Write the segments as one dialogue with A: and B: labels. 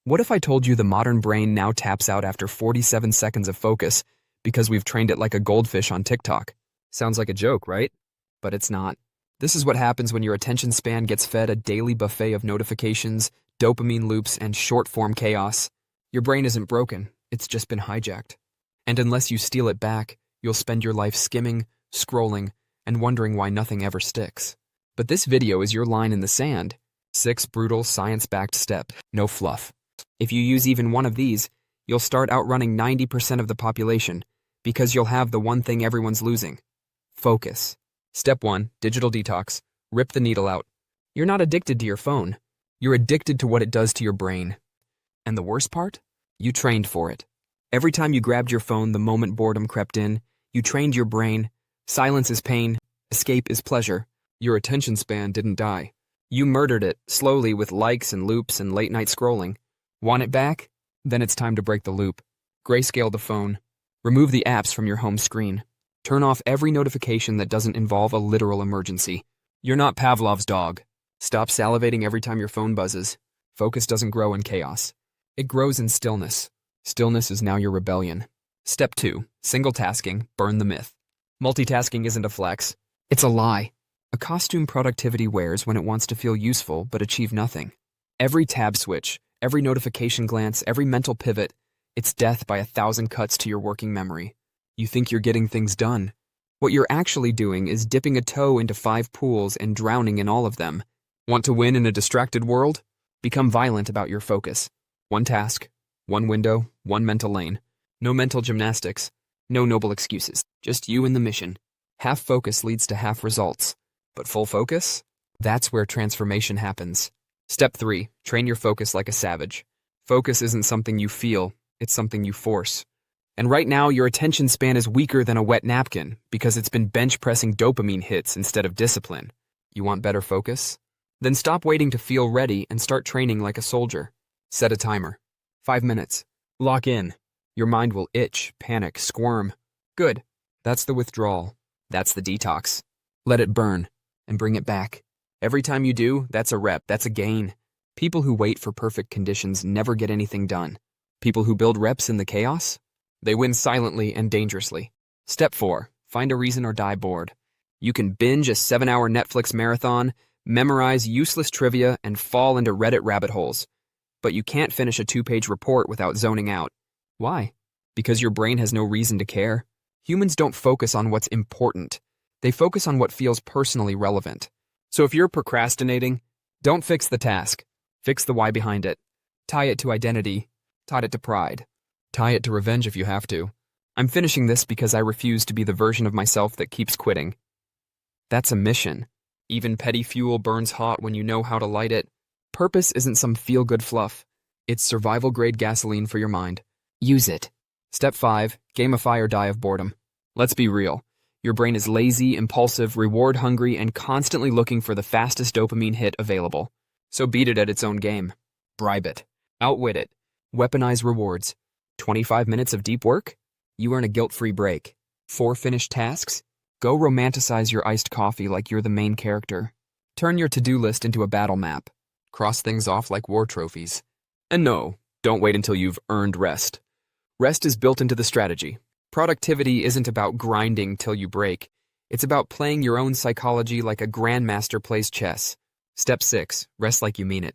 A: What if I told you the modern brain now taps out after 47 seconds of focus because we've trained it like a goldfish on TikTok? Sounds like a joke, right? But it's not. This is what happens when your attention span gets fed a daily buffet of notifications, dopamine loops, and short-form chaos. Your brain isn't broken, it's just been hijacked. And unless you steal it back, you'll spend your life skimming, scrolling, and wondering why nothing ever sticks. But this video is your line in the sand. 6 brutal, science-backed steps, no fluff. If you use even one of these, you'll start outrunning 90% of the population, because you'll have the one thing everyone's losing: focus. Step 1, digital detox. Rip the needle out. You're not addicted to your phone. You're addicted to what it does to your brain. And the worst part? You trained for it. Every time you grabbed your phone the moment boredom crept in, you trained your brain. Silence is pain, escape is pleasure. Your attention span didn't die. You murdered it, slowly, with likes and loops and late-night scrolling. Want it back? Then it's time to break the loop. Grayscale the phone. Remove the apps from your home screen. Turn off every notification that doesn't involve a literal emergency. You're not Pavlov's dog. Stop salivating every time your phone buzzes. Focus doesn't grow in chaos. It grows in stillness. Stillness is now your rebellion. Step 2, single tasking, burn the myth. Multitasking isn't a flex. It's a lie. A costume productivity wears when it wants to feel useful but achieve nothing. Every tab switch, every notification glance, every mental pivot, it's death by 1,000 cuts to your working memory. You think you're getting things done. What you're actually doing is dipping a toe into 5 pools and drowning in all of them. Want to win in a distracted world? Become violent about your focus. One task, one window, one mental lane. No mental gymnastics, no noble excuses. Just you and the mission. Half focus leads to half results. But full focus? That's where transformation happens. Step 3, train your focus like a savage. Focus isn't something you feel, it's something you force. And right now, your attention span is weaker than a wet napkin because it's been bench pressing dopamine hits instead of discipline. You want better focus? Then stop waiting to feel ready and start training like a soldier. Set a timer. 5 minutes. Lock in. Your mind will itch, panic, squirm. Good. That's the withdrawal. That's the detox. Let it burn and bring it back. Every time you do, that's a rep, that's a gain. People who wait for perfect conditions never get anything done. People who build reps in the chaos? They win silently and dangerously. Step 4, find a reason or die bored. You can binge a 7-hour Netflix marathon, memorize useless trivia, and fall into Reddit rabbit holes. But you can't finish a 2-page report without zoning out. Why? Because your brain has no reason to care. Humans don't focus on what's important. They focus on what feels personally relevant. So if you're procrastinating, don't fix the task. Fix the why behind it. Tie it to identity. Tie it to pride. Tie it to revenge if you have to. I'm finishing this because I refuse to be the version of myself that keeps quitting. That's a mission. Even petty fuel burns hot when you know how to light it. Purpose isn't some feel-good fluff. It's survival-grade gasoline for your mind. Use it. Step 5, gamify or die of boredom. Let's be real. Your brain is lazy, impulsive, reward-hungry, and constantly looking for the fastest dopamine hit available. So beat it at its own game. Bribe it. Outwit it. Weaponize rewards. 25 minutes of deep work? You earn a guilt-free break. 4 finished tasks? Go romanticize your iced coffee like you're the main character. Turn your to-do list into a battle map. Cross things off like war trophies. And no, don't wait until you've earned rest. Rest is built into the strategy. Productivity isn't about grinding till you break. It's about playing your own psychology like a grandmaster plays chess. Step 6, rest like you mean it.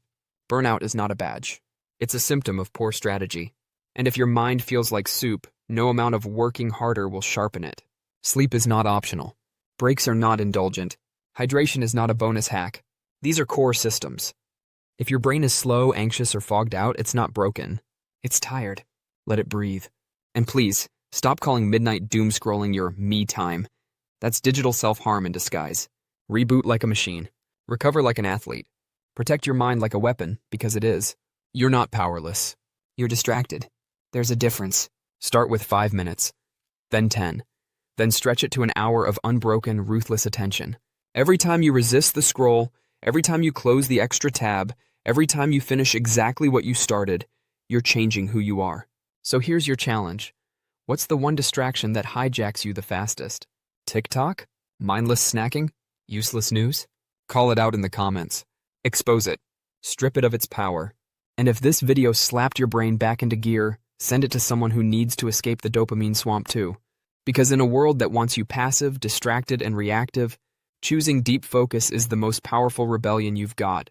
A: Burnout is not a badge. It's a symptom of poor strategy. And if your mind feels like soup, no amount of working harder will sharpen it. Sleep is not optional. Breaks are not indulgent. Hydration is not a bonus hack. These are core systems. If your brain is slow, anxious, or fogged out, it's not broken. It's tired. Let it breathe. And please, stop calling midnight doomscrolling your me time. That's digital self-harm in disguise. Reboot like a machine. Recover like an athlete. Protect your mind like a weapon, because it is. You're not powerless. You're distracted. There's a difference. Start with 5 minutes, then 10. Then stretch it to an hour of unbroken, ruthless attention. Every time you resist the scroll, every time you close the extra tab, every time you finish exactly what you started, you're changing who you are. So here's your challenge. What's the one distraction that hijacks you the fastest? TikTok? Mindless snacking? Useless news? Call it out in the comments. Expose it. Strip it of its power. And if this video slapped your brain back into gear, send it to someone who needs to escape the dopamine swamp too. Because in a world that wants you passive, distracted, and reactive, choosing deep focus is the most powerful rebellion you've got.